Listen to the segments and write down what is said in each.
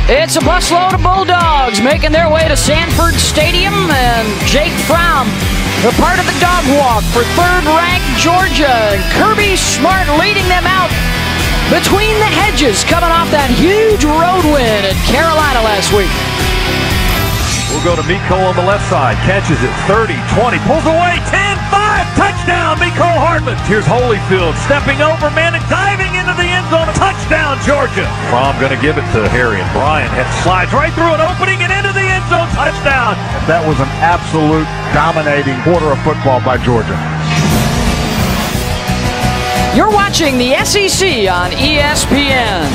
It's a busload of Bulldogs making their way to Sanford Stadium, and Jake Fromm, they're part of the dog walk for third-ranked Georgia, and Kirby Smart leading them out between the hedges, coming off that huge road win at Carolina last week. We'll go to Miko on the left side, catches it, 30, 20, pulls away, 10, 5, touchdown, Miko Hardman. Here's Holyfield, stepping over, man, and diving into the end zone, touchdown, Georgia. Fromm gonna give it to Harry, and Brian slides right through an opening and into the end zone, touchdown. That was an absolute dominating quarter of football by Georgia. You're watching the SEC on ESPN.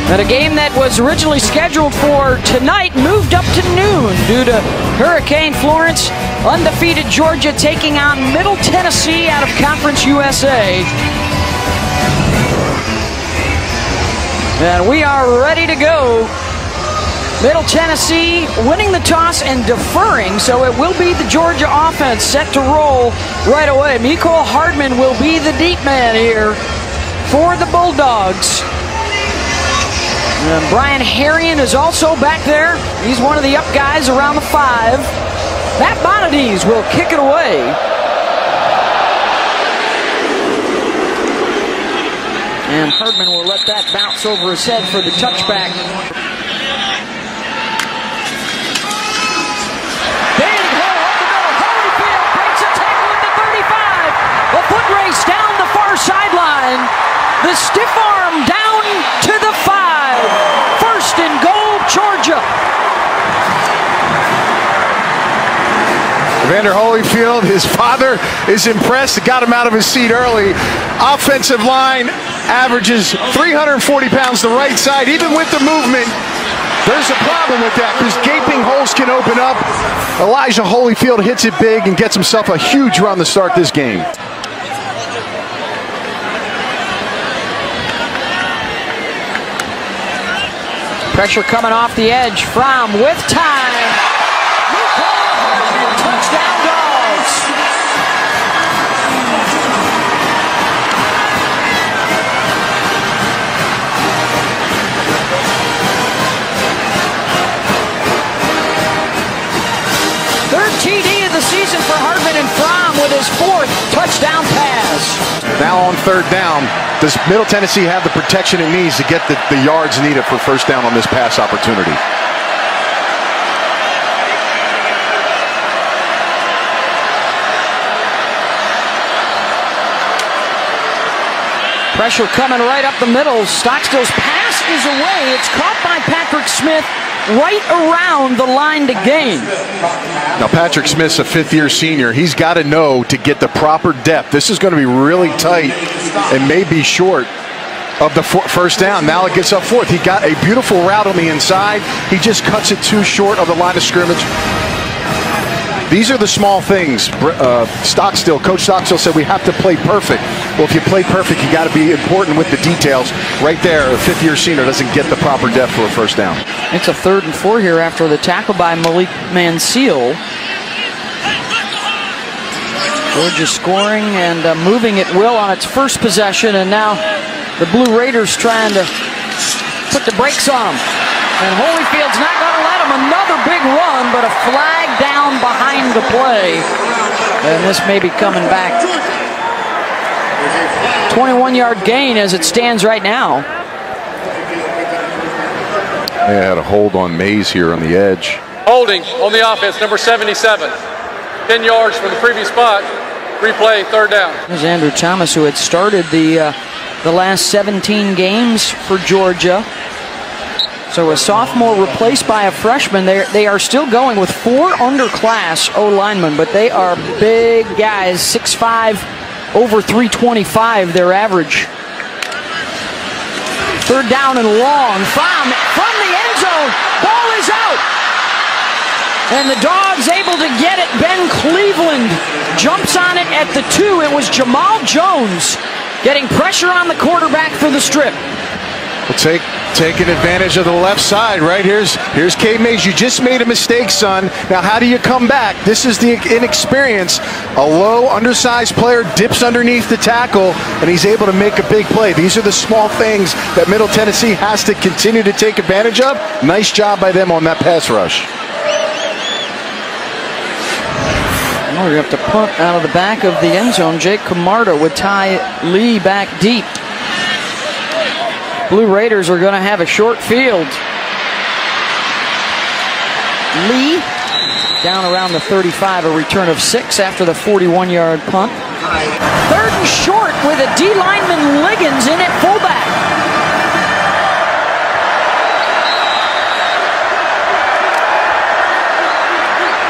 And a game that was originally scheduled for tonight moved up to noon due to Hurricane Florence. Undefeated Georgia taking on Middle Tennessee out of Conference USA. And we are ready to go. Middle Tennessee winning the toss and deferring, so it will be the Georgia offense set to roll right away. Miko Hardman will be the deep man here for the Bulldogs. And Brian Harrion is also back there. He's one of the up guys around the 5. Matt Bonadies will kick it away. And Hardman will let that bounce over his head for the touchback. Big hole up the middle. Holyfield breaks a tackle at the 35. A foot race down the far sideline. The stiff arm down to the 5. First and goal, Georgia. Evander Holyfield, his father is impressed. Got him out of his seat early. Offensive line averages 340 pounds the right side. Even with the movement, there's a problem with that because gaping holes can open up. Elijah Holyfield hits it big and gets himself a huge run to start this game. Pressure coming off the edge. Fromm with time. Touchdown Dogs. Third TD of the season for Hardman, and Fromm with his 4th touchdown pass. Now on third down, does Middle Tennessee have the protection it needs to get the yards needed for first down on this pass opportunity? Pressure coming right up the middle. Stockstill's pass is away. It's caught by Patrick Smith right around the line to gain. Now Patrick Smith's a 5th-year senior. He's got to know to get the proper depth. This is going to be really tight and may be short of the first down. Now it gets up 4th. He got a beautiful route on the inside. He just cuts it too short of the line of scrimmage. These are the small things. Coach Stockstill said we have to play perfect. Well, if you play perfect, you got to be important with the details. Right there, a 5th-year senior doesn't get the proper depth for a first down. It's a 3rd and 4 here after the tackle by Malik Mansell. Georgia scoring and moving at will on its first possession, and now the Blue Raiders trying to put the brakes on them. And Holyfield's not going to let him. Another big run, but a flag down behind the play. And this may be coming back. 21-yard gain as it stands right now. They had a hold on Mays here on the edge. Holding on the offense, number 77. 10 yards from the previous spot. Replay, third down. There's Andrew Thomas, who had started the last 17 games for Georgia. So a sophomore replaced by a freshman. They are still going with 4 underclass O-linemen, but they are big guys, 6'5", over 325 their average. Third down and long. From the end zone. Ball is out. And the Dogs able to get it. Ben Cleveland jumps on it at the 2. It was Jamal Jones getting pressure on the quarterback for the strip. We'll take Taking advantage of the left side, right? Here's K. Mays. You just made a mistake, son. Now, how do you come back? This is the inexperience. A low, undersized player dips underneath the tackle, and he's able to make a big play. These are the small things that Middle Tennessee has to continue to take advantage of. Nice job by them on that pass rush. We're going to have to punt out of the back of the end zone. Jake Camarda with Ty Lee back deep. Blue Raiders are going to have a short field. Lee down around the 35, a return of 6 after the 41-yard punt. 3rd and short with a D lineman Liggins in at fullback.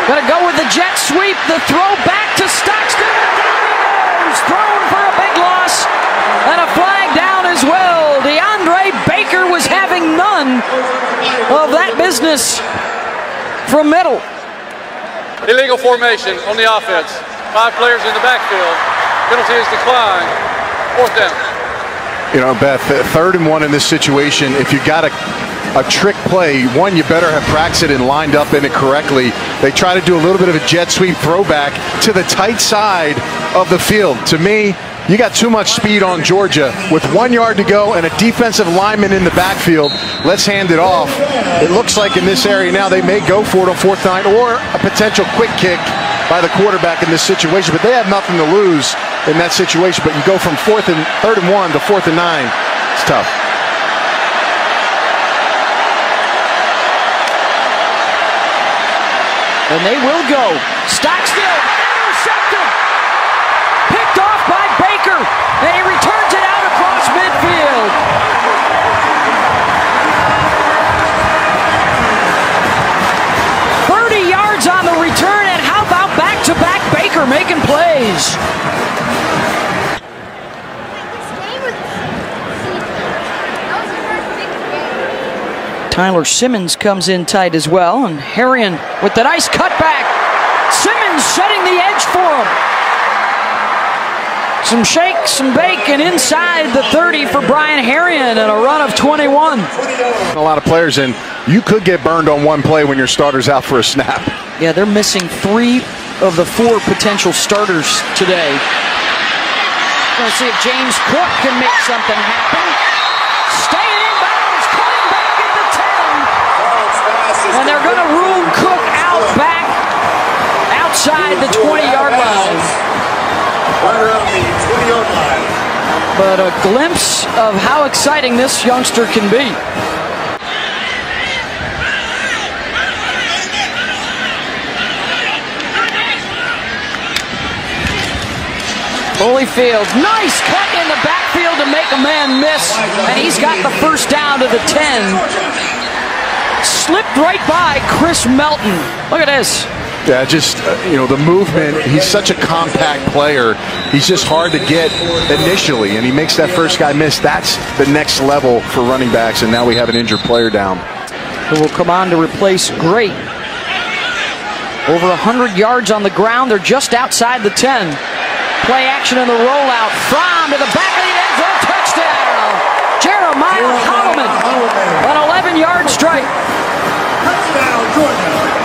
Gonna go with the jet sweep, the throw back to Stockstill, and down he goes, thrown for a big loss, and a flag down as well. DeAndre Baker was having none of that business from Middle. Illegal formation on the offense. 5 players in the backfield. Penalty is declined. 4th down. You know, Beth, 3rd and 1 in this situation, if you got a trick play, one, you better have practiced it and lined up in it correctly. They try to do a little bit of a jet sweep throwback to the tight side of the field. To me, you got too much speed on Georgia. With 1 yard to go and a defensive lineman in the backfield, let's hand it off. It looks like in this area now they may go for it on 4th down or a potential quick kick by the quarterback in this situation, but they have nothing to lose in that situation. But you go from 3rd and 1 to 4th and 9. It's tough. And they will go. Stockstill, intercepted. Picked off by Baker. And he returns it out across midfield. Yards on the return, and how about back-to-back Baker making plays? Tyler Simmons comes in tight as well, and Harrion with the nice cutback. Simmons setting the edge for him. Some shake, some bake, and inside the 30 for Brian Harrion and a run of 21. A lot of players, and you could get burned on one play when your starter's out for a snap. Yeah, they're missing 3 of the 4 potential starters today. Let's see if James Cook can make something happen. Staying in bounds, coming back at the 10. And they're going to rule Cook out back outside the 20-yard line. Right around the 20-yard line. But a glimpse of how exciting this youngster can be. Holyfield, nice cut in the backfield to make a man miss, and he's got the 1st down to the 10. Slipped right by Chris Melton. Look at this. Yeah, just, the movement. He's such a compact player. He's just hard to get initially, and he makes that first guy miss. That's the next level for running backs, and now we have an injured player down. Who will come on to replace Great. Over 100 yards on the ground. They're just outside the 10. Play action in the rollout. Fromm to the back of the end zone. Touchdown. Jeremiah Holloman. An 11-yard strike. Touchdown, Georgia.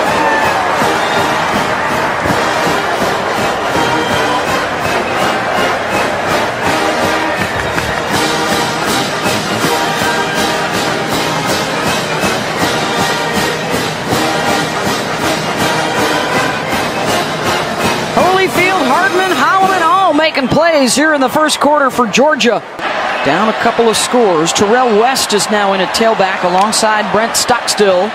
Making plays here in the 1st quarter for Georgia. Down a couple of scores. Terrell West is now in at tailback alongside Brent Stockstill.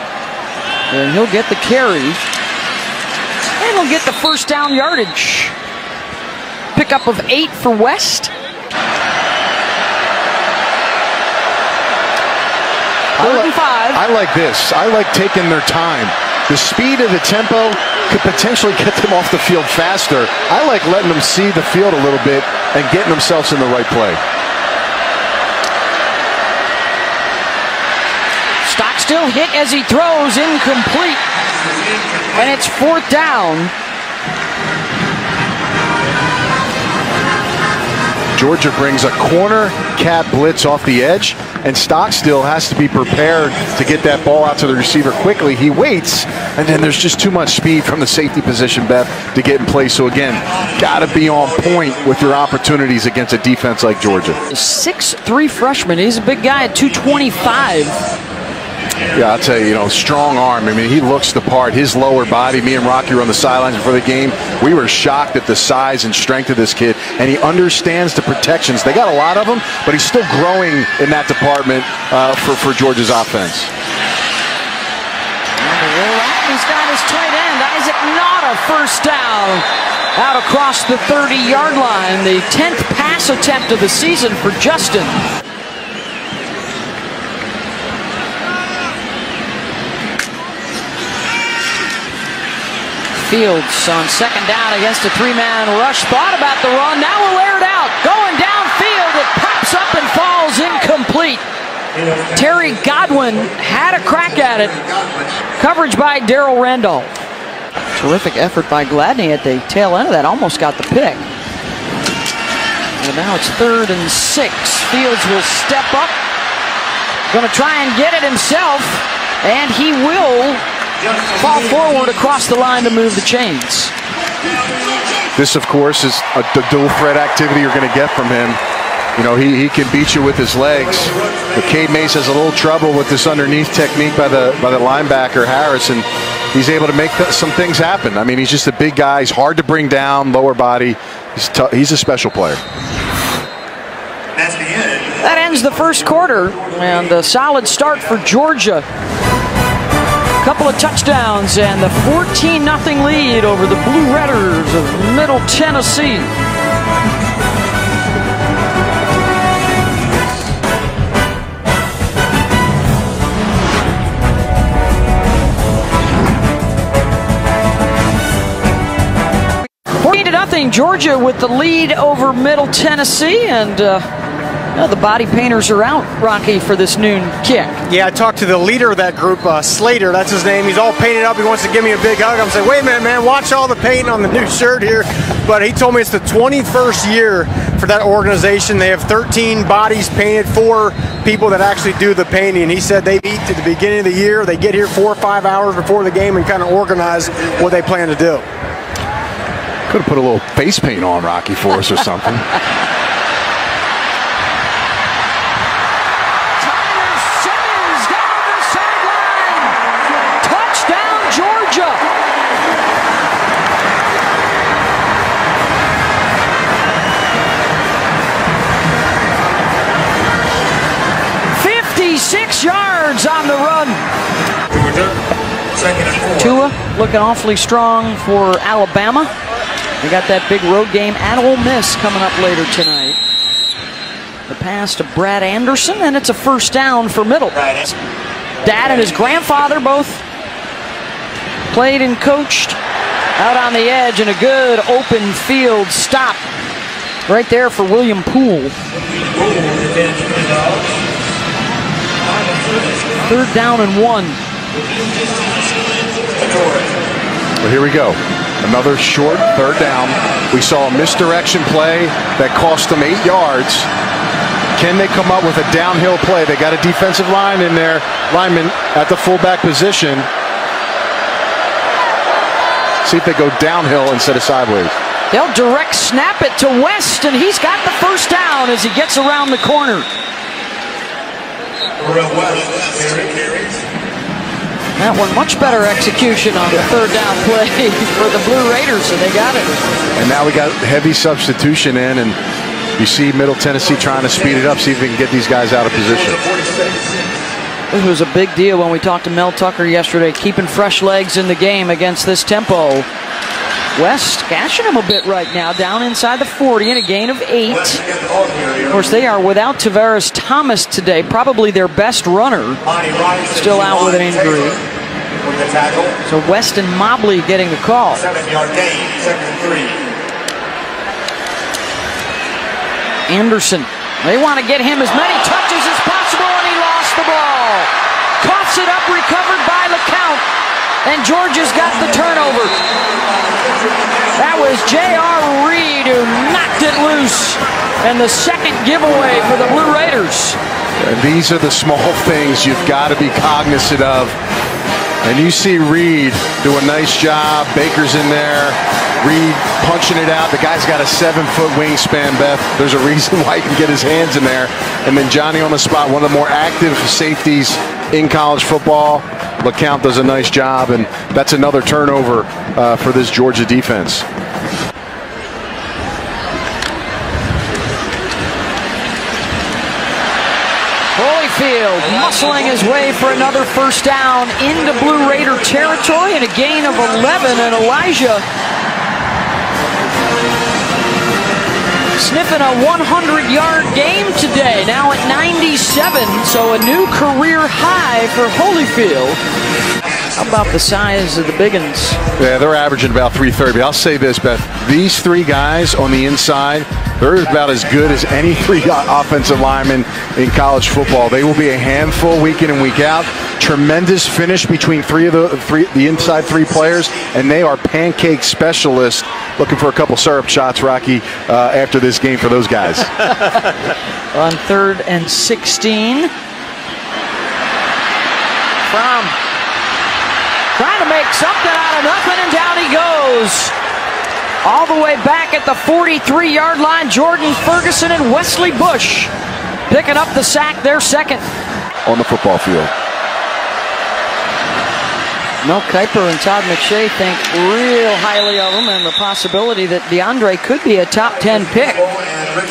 And he'll get the carry. And he'll get the 1st down yardage. Pickup of 8 for West. 3rd and 5. I like this. I like taking their time. The speed of the tempo could potentially get them off the field faster. I like letting them see the field a little bit and getting themselves in the right play. Stockstill hit as he throws, incomplete. And it's 4th down. Georgia brings a corner cat blitz off the edge, and Stockstill has to be prepared to get that ball out to the receiver quickly. He waits, and then there's just too much speed from the safety position, Beth, to get in place. So again, got to be on point with your opportunities against a defense like Georgia. 6'3" freshman. He's a big guy at 225. Yeah, I'll tell you, strong arm. I mean, he looks the part. His lower body, me and Rocky were on the sidelines before the game. We were shocked at the size and strength of this kid, and he understands the protections. They got a lot of them, but he's still growing in that department for Georgia's offense. He's got his tight end, Isaac Nada, first down out across the 30-yard line. The 10th pass attempt of the season for Justin. Fields on second down against a three-man rush. Thought about the run. Now will air it out. Going downfield. It pops up and falls incomplete. Terry Godwin had a crack at it. Coverage by Darrell Randolph. Terrific effort by Gladney at the tail end of that. Almost got the pick. And now it's 3rd and 6. Fields will step up. Going to try and get it himself. And he will fall forward across the line to move the chains. This, of course, is the dual threat activity you're going to get from him. He can beat you with his legs. But Cade Mace has a little trouble with this underneath technique by the linebacker Harris, and he's able to make some things happen. I mean, he's just a big guy. He's hard to bring down, lower body. He's a special player. That ends the first quarter, and a solid start for Georgia. Couple of touchdowns and the 14-0 lead over the Blue Raiders of Middle Tennessee. Nothing. Georgia with the lead over Middle Tennessee, and the body painters are out, Rocky, for this noon kick. Yeah, I talked to the leader of that group, Slater, that's his name. He's all painted up. He wants to give me a big hug. I'm saying, wait a minute, man, watch all the paint on the new shirt here. But he told me it's the 21st year for that organization. They have 13 bodies painted, 4 people that actually do the painting. He said they eat at the beginning of the year. They get here 4 or 5 hours before the game and kind of organize what they plan to do. Could have put a little face paint on Rocky for us or something. Yards on the run. Tua looking awfully strong for Alabama. They got that big road game at Ole Miss coming up later tonight. The pass to Brad Anderson, and it's a first down for Middle. Dad and his grandfather both played and coached out on the edge, and a good open field stop right there for William Poole. 3rd down and 1. Well, here we go. Another short 3rd down. We saw a misdirection play that cost them 8 yards. Can they come up with a downhill play? They got a defensive line in there, lineman at the fullback position. See if they go downhill instead of sideways. They'll direct snap it to West, and he's got the first down as he gets around the corner. That one, much better execution on the 3rd down play for the Blue Raiders, so they got it. And now we got heavy substitution in, and you see Middle Tennessee trying to speed it up, see if we can get these guys out of position. This was a big deal when we talked to Mel Tucker yesterday, keeping fresh legs in the game against this tempo. West gashing him a bit right now, down inside the 40 and a gain of 8. Of course, they are without Tavares Thomas today, probably their best runner, still out with an injury. So West and Mobley getting the call. 7-yard gain, 2nd and 3. Anderson, they want to get him as many touches as possible, and he lost the ball. Coughs it up, recovered by LeCount, and Georgia's got the turnover. That was J.R. Reed who knocked it loose, and the second giveaway for the Blue Raiders. And these are the small things you've got to be cognizant of. And you see Reed do a nice job. Baker's in there. Reed punching it out. The guy's got a 7-foot wingspan, Beth. There's a reason why he can get his hands in there. And then Johnny on the spot, one of the more active safeties in college football. LeCount does a nice job, and that's another turnover for this Georgia defense. Holyfield muscling his way for another first down into Blue Raider territory, and a gain of 11, and Elijah sniffing a 100-yard game today, now at 97, so a new career high for Holyfield. How about the size of the big uns? Yeah, they're averaging about 330. I'll say this, Beth. These three guys on the inside, they're about as good as any three offensive linemen in college football. They will be a handful week in and week out. Tremendous finish between the inside three players, and they are pancake specialists. Looking for a couple syrup shots, Rocky, after this game for those guys. On 3rd and 16. From trying to make something out of nothing, and down he goes. All the way back at the 43-yard line, Jordan Ferguson and Wesley Bush picking up the sack, their second. On the football field. Mel Kiper and Todd McShay think real highly of him, and the possibility that DeAndre could be a top 10 pick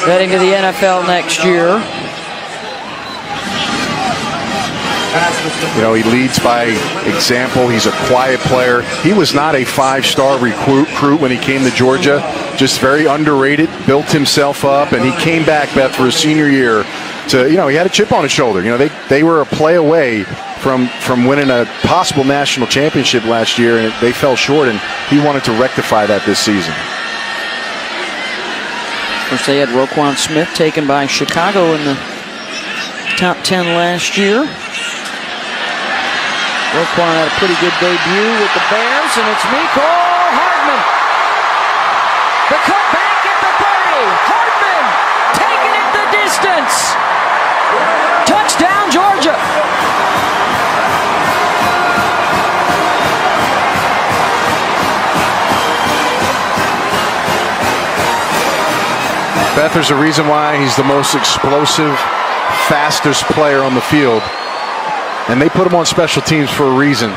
heading to the NFL next year. You know, he leads by example. He's a quiet player. He was not a 5-star recruit when he came to Georgia. Just very underrated, built himself up, and he came back, Beth, for his senior year to, you know, he had a chip on his shoulder. You know, they were a play away from winning a possible national championship last year, and they fell short, and he wanted to rectify that this season. Of course, they had Roquan Smith taken by Chicago in the top 10 last year. Roquan had a pretty good debut with the Bears, and it's Mecole Hardman. The cutback at the 30. Hardman taking it the distance. Touchdown, Georgia. Beth, there's a reason why he's the most explosive, fastest player on the field. And they put him on special teams for a reason.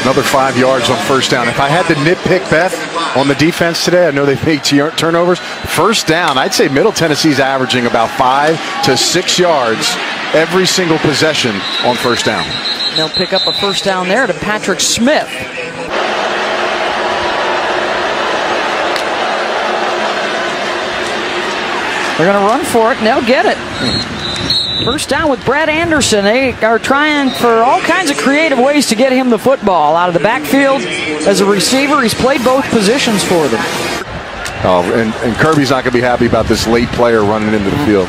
Another 5 yards on first down. If I had to nitpick, Beth, on the defense today, I know they make turnovers. First down, I'd say Middle Tennessee's averaging about 5 to 6 yards every single possession on first down. They'll pick up a first down there to Patrick Smith. They're going to run for it, and they'll get it. First down with Brad Anderson. They are trying for all kinds of creative ways to get him the football. Out of the backfield as a receiver, he's played both positions for them. Oh, and Kirby's not going to be happy about this late player running into the field.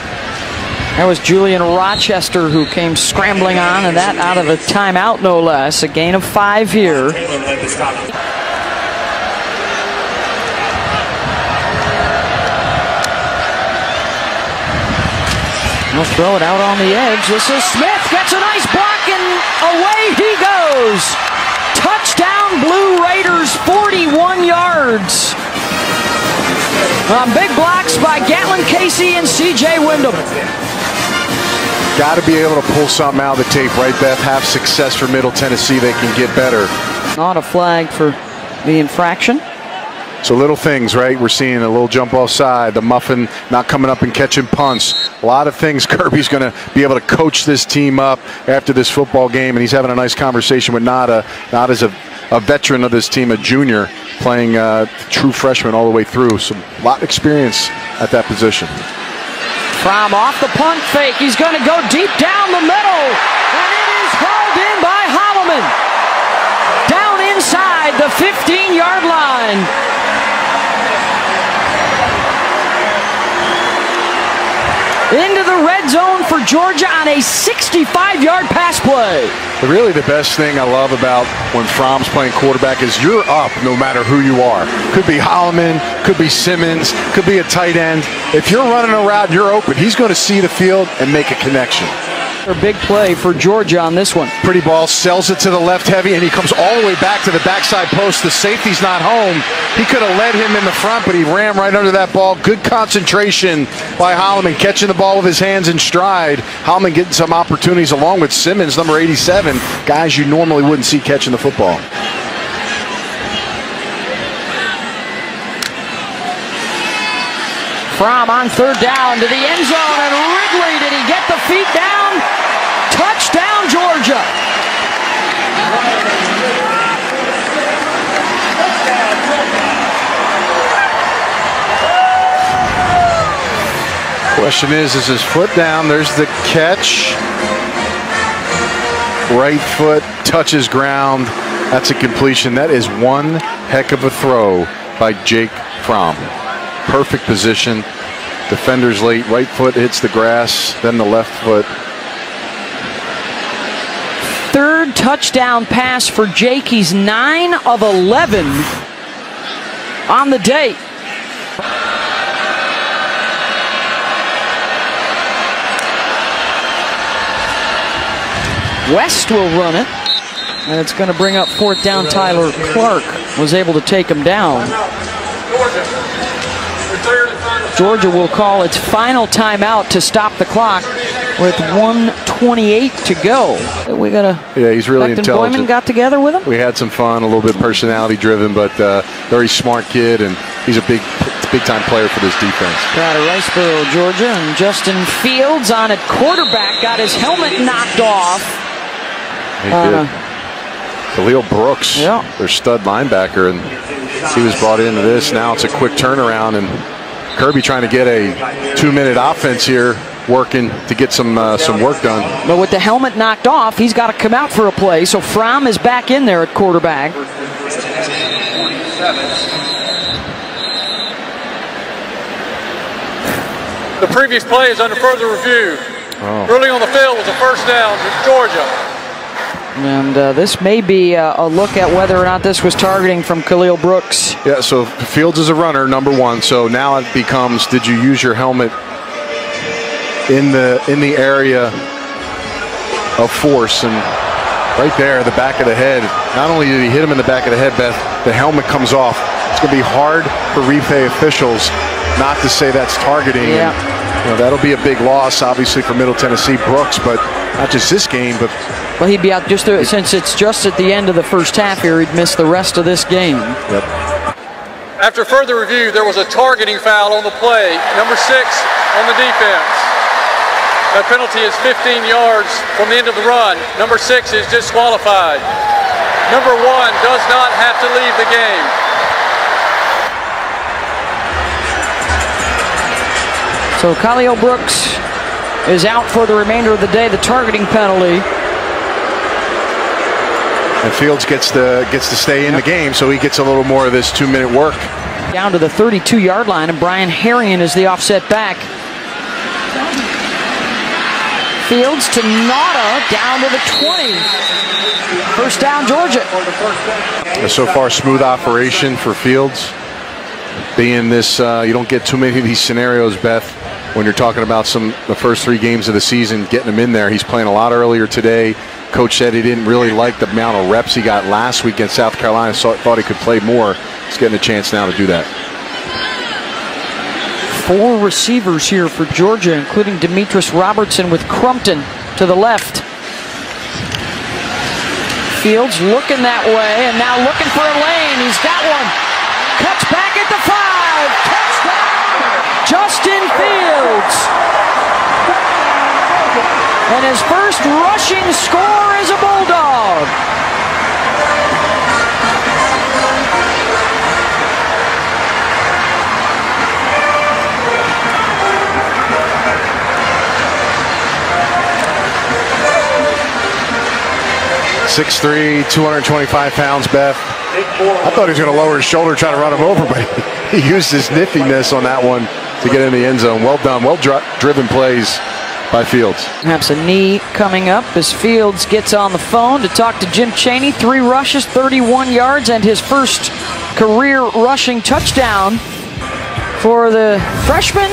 That was Julian Rochester who came scrambling on, and that out of a timeout, no less. A gain of 5 here. He'll throw it out on the edge. This is Smith. Gets a nice block, and away he goes. Touchdown, Blue Raiders, 41 yards. Big blocks by Gatlin Casey and C.J. Wyndham. Got to be able to pull something out of the tape, right, Beth? Have success for Middle Tennessee. They can get better. Not a flag for the infraction. So little things, right? We're seeing a little jump offside, the muffin not coming up and catching punts. A lot of things. Kirby's going to be able to coach this team up after this football game, and he's having a nice conversation with Nada. Nada's a veteran of this team, a junior, playing true freshman all the way through. So a lot of experience at that position. From off the punt fake, he's going to go deep down the middle, and it is hauled in by Holloman. Down inside the 15-yard line. into the red zone for Georgia on a 65-yard pass play. But really the best thing I love about when Fromm's playing quarterback is you're up no matter who you are. Could be Holloman, could be Simmons, could be a tight end. If you're running a route and you're open, he's going to see the field and make a connection. A big play for Georgia on this one. Pretty ball, sells it to the left heavy, and he comes all the way back to the backside post. The safety's not home. He could have led him in the front, but he ran right under that ball. Good concentration by Holloman, catching the ball with his hands in stride. Holloman getting some opportunities along with Simmons, number 87, guys you normally wouldn't see catching the football. Fromm on third down to the end zone, and Ridley, did he get the feet down? Touchdown, Georgia. Question is his foot down? There's the catch. Right foot touches ground. That's a completion. That is one heck of a throw by Jake Fromm. Perfect position. Defender's late. Right foot hits the grass, then the left foot. Third touchdown pass for Jake. He's 9 of 11 on the day. West will run it, and it's going to bring up fourth down. Tyler Clark was able to take him down. Georgia will call its final timeout to stop the clock with 1:28 to go. We got a he's really intelligent. Boyman got together with him. We had some fun, a little bit personality driven, but very smart kid, and he's a big time player for this defense. Out of Riceboro, Georgia, and Justin Fields on at quarterback got his helmet knocked off. He did. Khalil Brooks, their stud linebacker, and he was brought into this. Now it's a quick turnaround, and Kirby trying to get a 2-minute offense here, working to get some work done. But with the helmet knocked off, he's got to come out for a play. So Fromm is back in there at quarterback. The previous play is under further review. Ruling on the field was a first down to Georgia. And this may be a look at whether or not this was targeting from Khalil Brooks. Yeah, so Fields is a runner, number one. So now it becomes, did you use your helmet in the area of force? And right there, the back of the head. Not only did he hit him in the back of the head, Beth, the helmet comes off. It's going to be hard for replay officials not to say that's targeting. Yeah. And, that'll be a big loss, obviously, for Middle Tennessee. Brooks, but not just this game, but... Well, he'd be out since it's just at the end of the first half here, he'd miss the rest of this game. Yep. After further review, there was a targeting foul on the play. Number 6 on the defense. That penalty is 15 yards from the end of the run. Number 6 is disqualified. Number 1 does not have to leave the game. So Khalil Brooks is out for the remainder of the day, the targeting penalty. And Fields gets to stay in the game, so he gets a little more of this 2-minute work. Down to the 32-yard line, and Brian Harrion is the offset back. Fields to Nauta, down to the 20. First down, Georgia. So far, smooth operation for Fields. Being this, you don't get too many of these scenarios, Beth, when you're talking about the first 3 games of the season, getting him in there. He's playing a lot earlier today. Coach said he didn't really like the amount of reps he got last week against South Carolina, so thought he could play more. He's getting a chance now to do that. 4 receivers here for Georgia, including Demetris Robertson with Crumpton to the left. Fields looking that way, and now looking for a lane. He's got one. Cuts back at the 5. Touchdown, Justin Fields. And his first rushing score is a Bulldog. .6'3", 225 pounds, Beth. I thought he was going to lower his shoulder, try to run him over, but he used his niftiness on that one to get in the end zone. Well done. Well driven plays by Fields. Perhaps a knee coming up as Fields gets on the phone to talk to Jim Chaney. 3 rushes, 31 yards, and his first career rushing touchdown for the freshman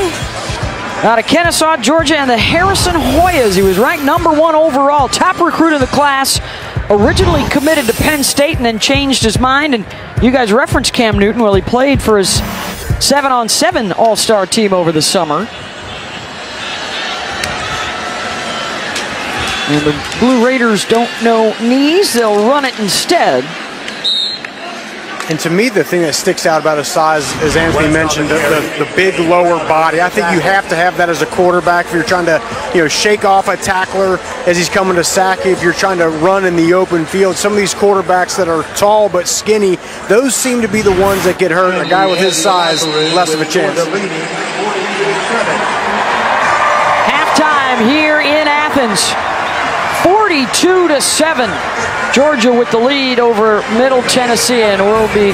out of Kennesaw, Georgia, and the Harrison Hoyas. He was ranked #1 overall, top recruit of the class. Originally committed to Penn State and then changed his mind. And you guys referenced Cam Newton. Well, he played for his 7-on-7 All-Star team over the summer. And the Blue Raiders don't know knees. They'll run it instead. And to me, the thing that sticks out about his size, as Anthony mentioned, the big lower body. I think you have to have that as a quarterback if you're trying to, shake off a tackler as he's coming to sack you, if you're trying to run in the open field. Some of these quarterbacks that are tall but skinny, those seem to be the ones that get hurt. A guy with his size, less of a chance. Halftime here in Athens. 42-7. Georgia with the lead over Middle Tennessee, and we'll be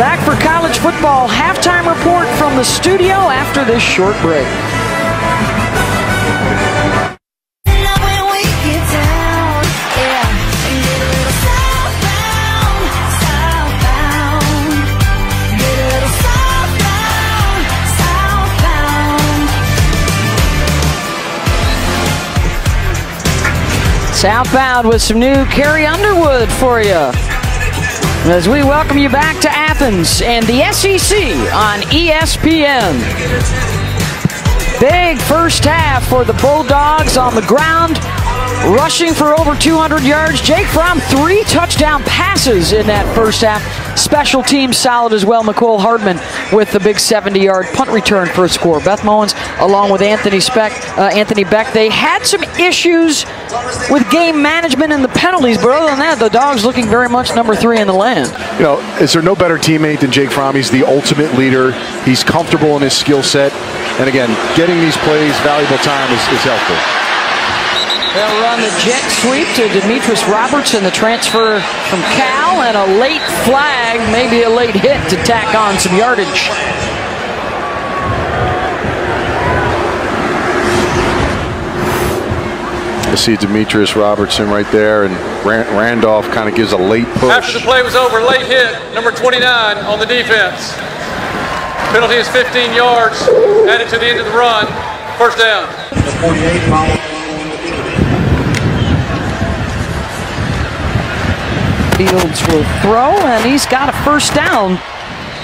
back for college football halftime report from the studio after this short break. Southbound with some new Carrie Underwood for you as we welcome you back to Athens and the SEC on ESPN. Big first half for the Bulldogs on the ground, rushing for over 200 yards. Jake Fromm, 3 touchdown passes in that first half. Special teams solid as well. Nicole Hardman with the big 70-yard punt return for a score. Beth Mowens along with Anthony Beck. They had some issues with game management and the penalties, but other than that, the Dogs looking very much #3 in the land. Is there no better teammate than Jake Fromm? He's the ultimate leader. He's comfortable in his skill set. And again, getting these plays, valuable time is helpful. They'll run the jet sweep to Demetrius Robertson, the transfer from Cal, and a late flag, maybe a late hit to tack on some yardage. You see Demetrius Robertson right there, and Randolph kind of gives a late push. After the play was over, late hit, number 29 on the defense. Penalty is 15 yards, added to the end of the run, first down. Fields will throw, and he's got a first down.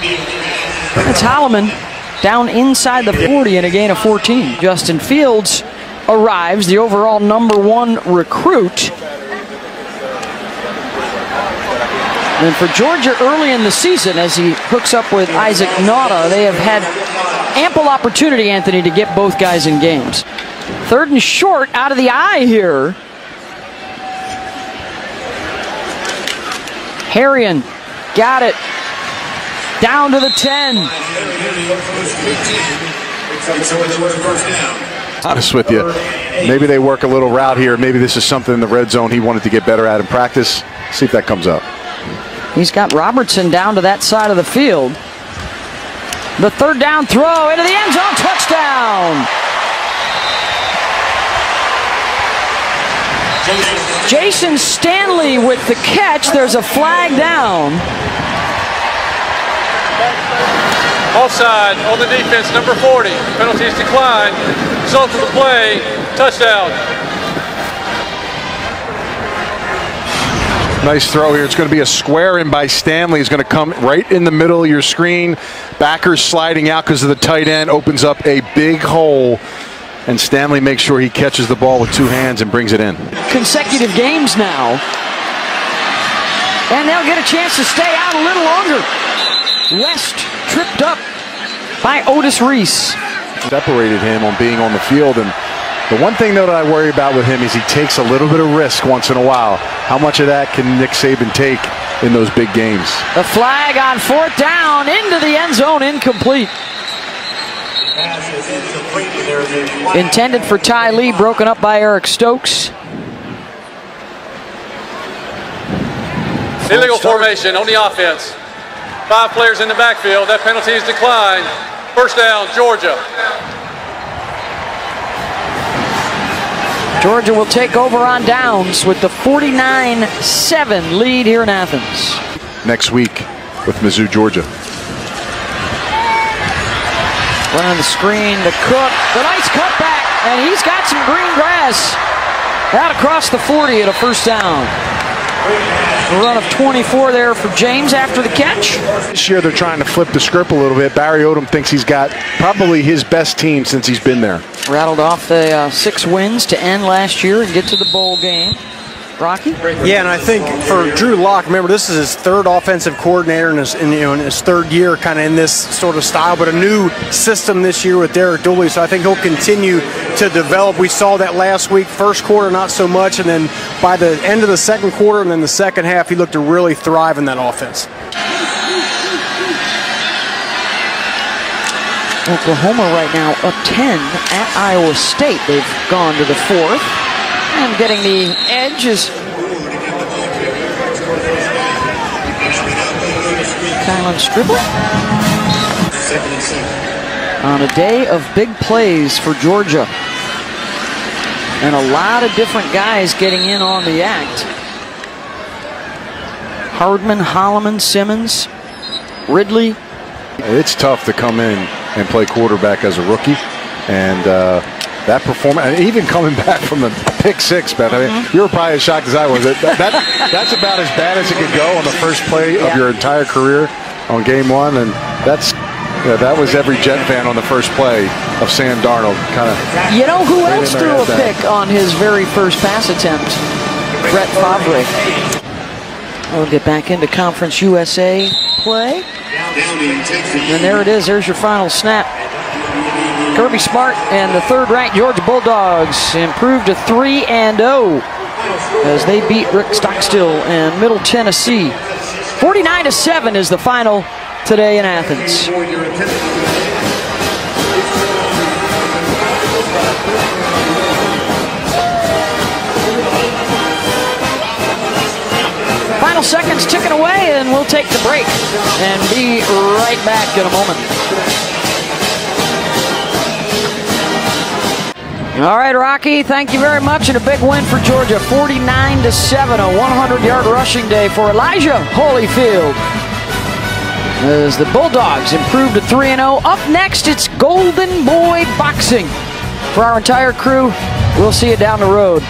It's Holloman down inside the 40 and a gain of 14. Justin Fields arrives, the overall #1 recruit. And for Georgia early in the season, as he hooks up with Isaac Nauta, they have had ample opportunity, Anthony, to get both guys in games. 3rd and short out of the eye here. Harrion got it down to the 10. Honest with you, maybe they work a little route here. Maybe this is something in the red zone he wanted to get better at in practice. See if that comes up. He's got Robertson down to that side of the field. The 3rd down throw into the end zone, touchdown. Jason Stanley with the catch. There's a flag down. Offside on the defense, number 40. Penalties declined. Result of the play, touchdown. Nice throw here. It's going to be a square in by Stanley. He's going to come right in the middle of your screen. Backers sliding out because of the tight end. Opens up a big hole. And Stanley makes sure he catches the ball with 2 hands and brings it in. Consecutive games now. And they'll get a chance to stay out a little longer. West tripped up by Otis Reese. Separated him on being on the field. And the one thing that I worry about with him is he takes a little bit of risk once in a while. How much of that can Nick Saban take in those big games? The flag on 4th down into the end zone, incomplete. Intended for Ty Lee, broken up by Eric Stokes. Illegal formation on the offense. 5 players in the backfield. That penalty is declined. First down, Georgia. Georgia will take over on downs with the 49-7 lead here in Athens. Next week with Mizzou, Georgia. Running the screen to Cook. The nice cutback, and he's got some green grass out across the 40 at a first down. A run of 24 there for James after the catch. This year they're trying to flip the script a little bit. Barry Odom thinks he's got probably his best team since he's been there. Rattled off the 6 wins to end last year and get to the bowl game. Rocky? Yeah, and I think for Drew Lock, remember this is his third offensive coordinator in his third year kind of in this sort of style, but a new system this year with Derek Dooley, so I think he'll continue to develop. We saw that last week, first quarter not so much, and then by the end of the second quarter and then the second half, he looked to really thrive in that offense. Oklahoma right now up 10 at Iowa State. They've gone to the 4th. And getting the edge is Kylan Stribble. On a day of big plays for Georgia. And a lot of different guys getting in on the act. Hardman, Holloman, Simmons, Ridley. It's tough to come in and play quarterback as a rookie. And that performance, and even coming back from the pick 6, Beth, I mean, you were probably as shocked as I was. That's about as bad as it could go on the first play of your entire career on game 1, and that was every Jet fan on the first play of Sam Darnold. Kind of. You know who else threw a pick on his very first pass attempt? Brett Favre. We'll get back into Conference USA play. And there it is. There's your final snap. Kirby Smart and the third-ranked Georgia Bulldogs improved to 3-0 as they beat Rick Stockstill and Middle Tennessee. 49-7 is the final today in Athens. Final seconds ticking away, and we'll take the break and be right back in a moment. All right, Rocky, thank you very much, and a big win for Georgia, 49-7, a 100-yard rushing day for Elijah Holyfield. As the Bulldogs improved to 3-0. Up next, it's Golden Boy Boxing. For our entire crew, we'll see you down the road.